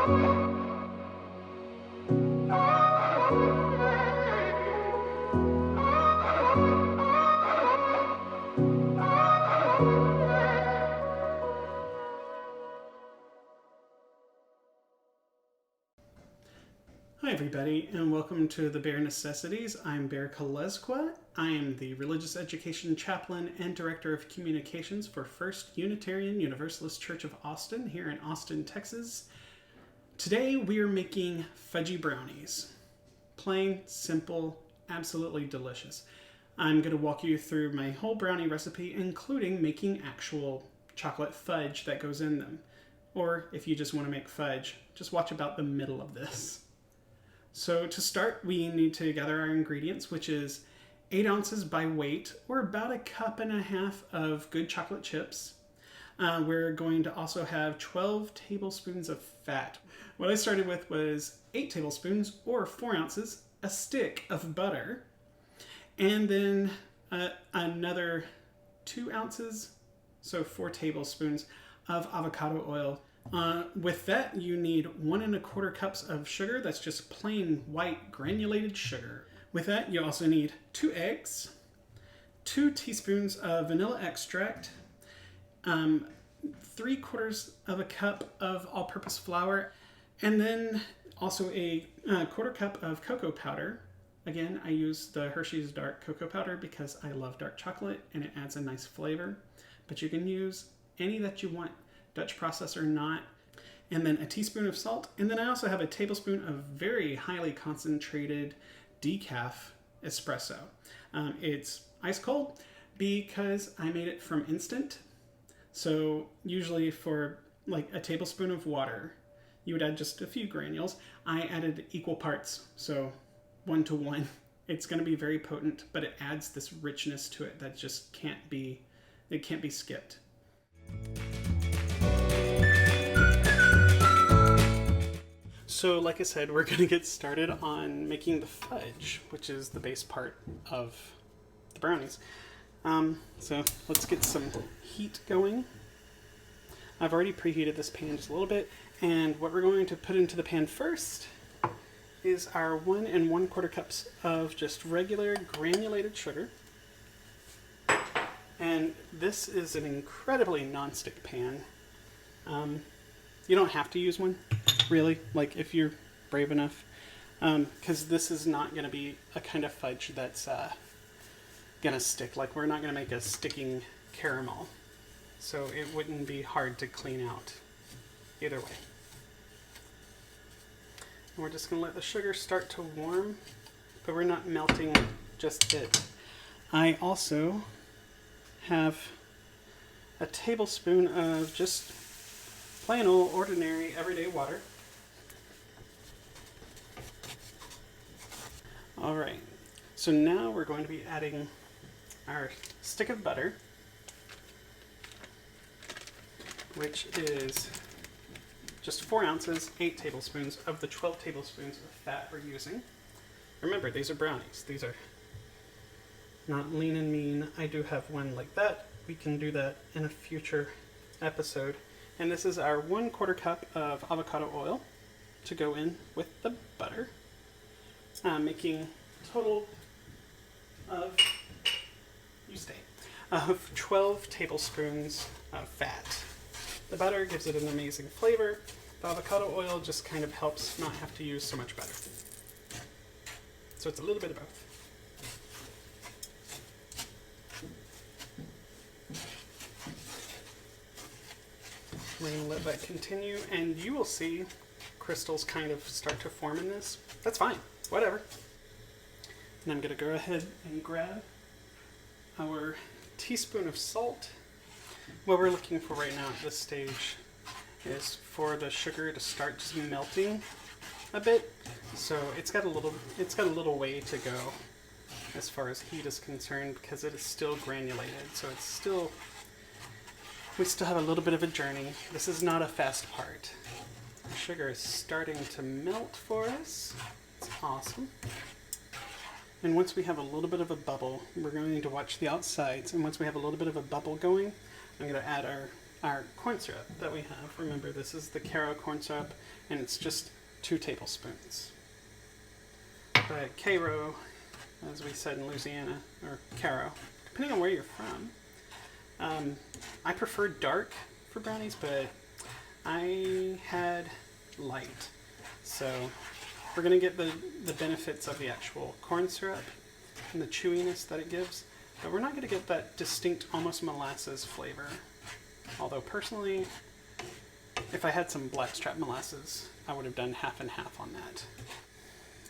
Hi everybody, and welcome to the Bare Necessities. I'm Bear Kalesqua. I am the Religious Education Chaplain and Director of Communications for First Unitarian Universalist Church of Austin here in Austin, Texas. Today we are making fudgy brownies. Plain, simple, absolutely delicious. I'm going to walk you through my whole brownie recipe, including making actual chocolate fudge that goes in them. Or if you just want to make fudge, just watch about the middle of this. So to start, we need to gather our ingredients, which is 8 ounces by weight, or about 1.5 cups of good chocolate chips. We're going to also have 12 tablespoons of fat. What I started with was 8 tablespoons, or 4 ounces, a stick of butter, and then another 2 ounces, so 4 tablespoons of avocado oil. With that, you need 1.25 cups of sugar. That's just plain white granulated sugar. With that, you also need 2 eggs, 2 teaspoons of vanilla extract, 3/4 cup of all-purpose flour, and then also a 1/4 cup of cocoa powder. Again, I use the Hershey's dark cocoa powder because I love dark chocolate and it adds a nice flavor. But you can use any that you want, Dutch process or not. And then a teaspoon of salt. And then I also have a tablespoon of very highly concentrated decaf espresso. It's ice cold because I made it from instant. So usually for like a tablespoon of water, you would add just a few granules. I added equal parts, so 1 to 1. It's going to be very potent, but it adds this richness to it that just can't be skipped. So like I said, we're going to get started on making the fudge, which is the base part of the brownies. So let's get some heat going. I've already preheated this pan just a little bit, and what we're going to put into the pan first is our 1 1/4 cups of just regular granulated sugar. And this is an incredibly non-stick pan. You don't have to use one, really, like if you're brave enough, because this is not going to be a kind of fudge that's going to stick. Like, we're not going to make a sticking caramel, so it wouldn't be hard to clean out either way. And we're just going to let the sugar start to warm, but we're not melting just it. I also have a tablespoon of just plain old ordinary everyday water. Alright, so now we're going to be adding our stick of butter, which is just 4 ounces, 8 tablespoons of the 12 tablespoons of fat we're using. Remember, these are brownies. These are not lean and mean. I do have one like that. We can do that in a future episode. And this is our 1/4 cup of avocado oil to go in with the butter, making a total of, of 12 tablespoons of fat. The butter gives it an amazing flavor. The avocado oil just kind of helps not have to use so much butter. So it's a little bit of both. We're going to let that continue, and you will see crystals kind of start to form in this. That's fine, whatever. And I'm going to go ahead and grab our teaspoon of salt. What we're looking for right now at this stage is for the sugar to start just melting a bit. So it's got a little way to go as far as heat is concerned, because it is still granulated. So it's still, we still have a little bit of a journey. This is not a fast part. The sugar is starting to melt for us. It's awesome. And once we have a little bit of a bubble, we're going to watch the outsides. And once we have a little bit of a bubble going, I'm going to add our our corn syrup that we have. Remember, this is the Caro corn syrup, and it's just 2 tablespoons. But Caro, as we said in Louisiana, or Caro, depending on where you're from. I prefer dark for brownies, but I had light. So we're going to get the benefits of the actual corn syrup and the chewiness that it gives, but we're not going to get that distinct, almost molasses flavor. Although personally, if I had some blackstrap molasses, I would have done half and half on that.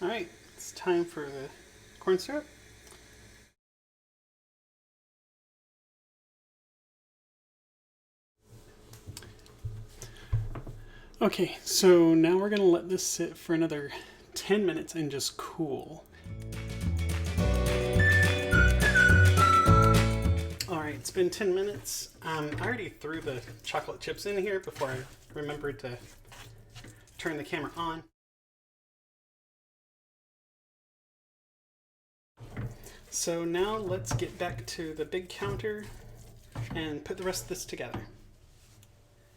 All right, it's time for the corn syrup. Okay, so now we're gonna let this sit for another 10 minutes and just cool. All right, it's been 10 minutes. I already threw the chocolate chips in here before I remembered to turn the camera on. So now let's get back to the big counter and put the rest of this together.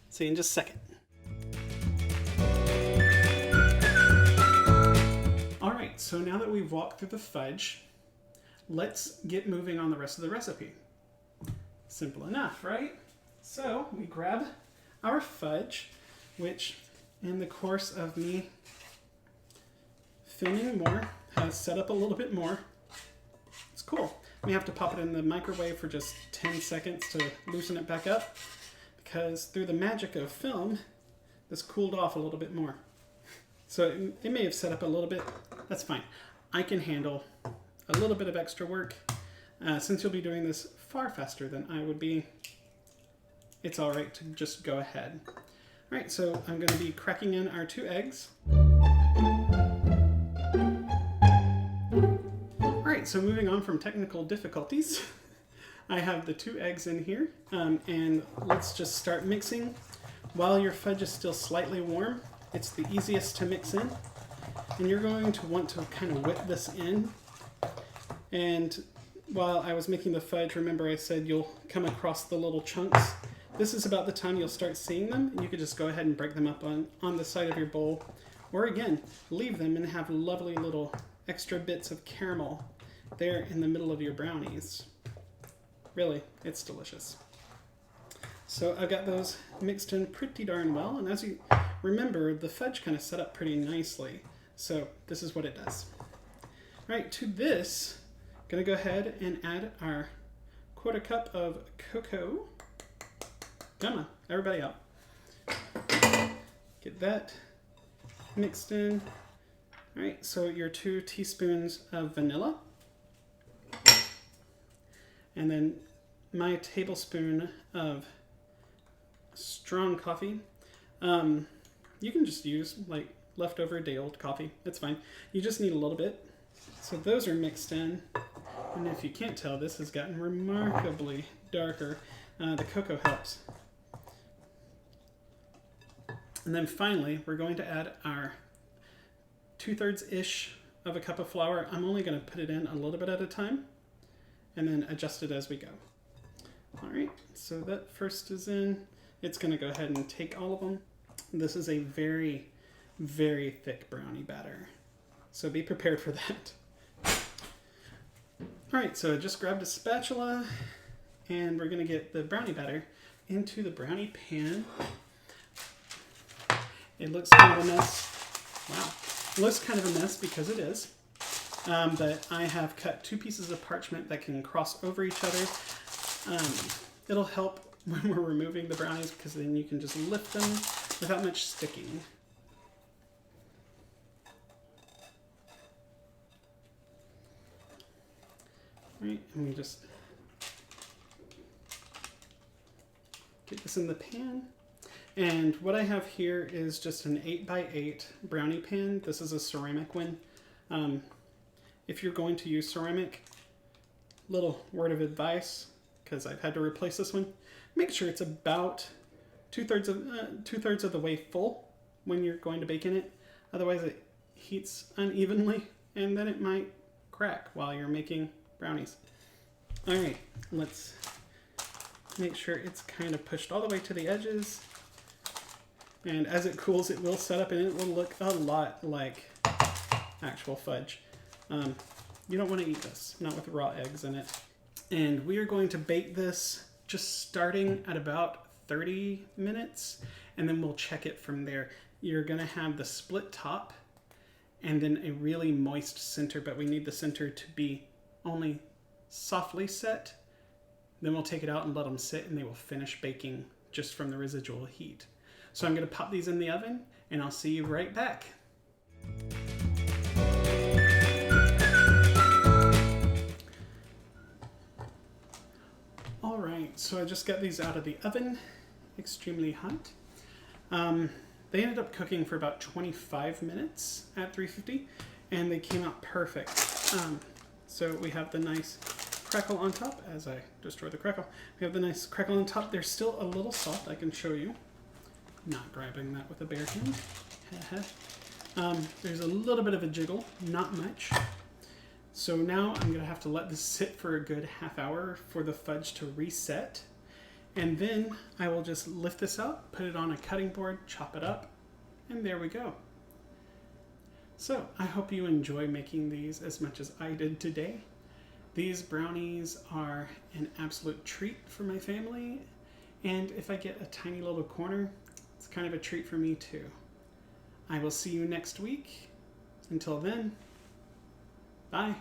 See you in just a second. All right, so now that we've walked through the fudge, let's get moving on the rest of the recipe. Simple enough, right? So we grab our fudge, which in the course of me filming more has set up a little bit more. It's cool. We have to pop it in the microwave for just 10 seconds to loosen it back up, because through the magic of film, this cooled off a little bit more. So it may have set up a little bit. That's fine. I can handle a little bit of extra work. Since you'll be doing this far faster than I would be, it's all right to just go ahead. All right, so I'm going to be cracking in our 2 eggs. All right, so moving on from technical difficulties, I have the 2 eggs in here, and let's just start mixing. While your fudge is still slightly warm, it's the easiest to mix in, and you're going to want to kind of whip this in. And while I was making the fudge, remember I said you'll come across the little chunks. This is about the time you'll start seeing them, and you could just go ahead and break them up on the side of your bowl. Or again, leave them and have lovely little extra bits of caramel there in the middle of your brownies. Really, it's delicious. So I've got those mixed in pretty darn well, and as you remember, the fudge kind of set up pretty nicely. So this is what it does. All right, to this, I'm gonna go ahead and add our 1/4 cup of cocoa. Come on, everybody out. Get that mixed in. All right, so your 2 teaspoons of vanilla. And then my tablespoon of strong coffee. You can just use like leftover day-old coffee. It's fine. You just need a little bit. So those are mixed in. And if you can't tell, this has gotten remarkably darker. The cocoa helps. And then finally, we're going to add our 2/3-ish of a cup of flour. I'm only going to put it in a little bit at a time and then adjust it as we go. All right, so that first is in. It's going to go ahead and take all of them. This is a very, very thick brownie batter, so be prepared for that. All right, so I just grabbed a spatula, and we're going to get the brownie batter into the brownie pan. It looks kind of a mess. Wow. It looks kind of a mess because it is. But I have cut 2 pieces of parchment that can cross over each other. It'll help when we're removing the brownies, because then you can just lift them without much sticking. All right, and we just get this in the pan. And what I have here is just an 8x8 brownie pan. This is a ceramic one. If you're going to use ceramic, little word of advice, because I've had to replace this one, make sure it's about 2/3 of the way full when you're going to bake in it. Otherwise it heats unevenly and then it might crack while you're making brownies. All right, let's Make sure it's kind of pushed all the way to the edges. And as it cools, it will set up and it will look a lot like actual fudge. You don't want to eat this, not with raw eggs in it. And we are going to bake this just starting at about 30 minutes, and then we'll check it from there. You're going to have the split top and then a really moist center, but we need the center to be only softly set. Then we'll take it out and let them sit, and they will finish baking just from the residual heat. So I'm going to pop these in the oven, and I'll see you right back. All right, so I just got these out of the oven, extremely hot. They ended up cooking for about 25 minutes at 350, and they came out perfect. So we have the nice crackle on top. As I destroy the crackle, we have the nice crackle on top. They're still a little soft. I can show you. Not grabbing that with a bare hand. There's a little bit of a jiggle, not much. So now I'm gonna have to let this sit for a good half hour for the fudge to reset. And then I will just lift this out, put it on a cutting board, chop it up, and there we go. So I hope you enjoy making these as much as I did today. These brownies are an absolute treat for my family, and if I get a tiny little corner, it's kind of a treat for me too. I will see you next week. Until then, bye.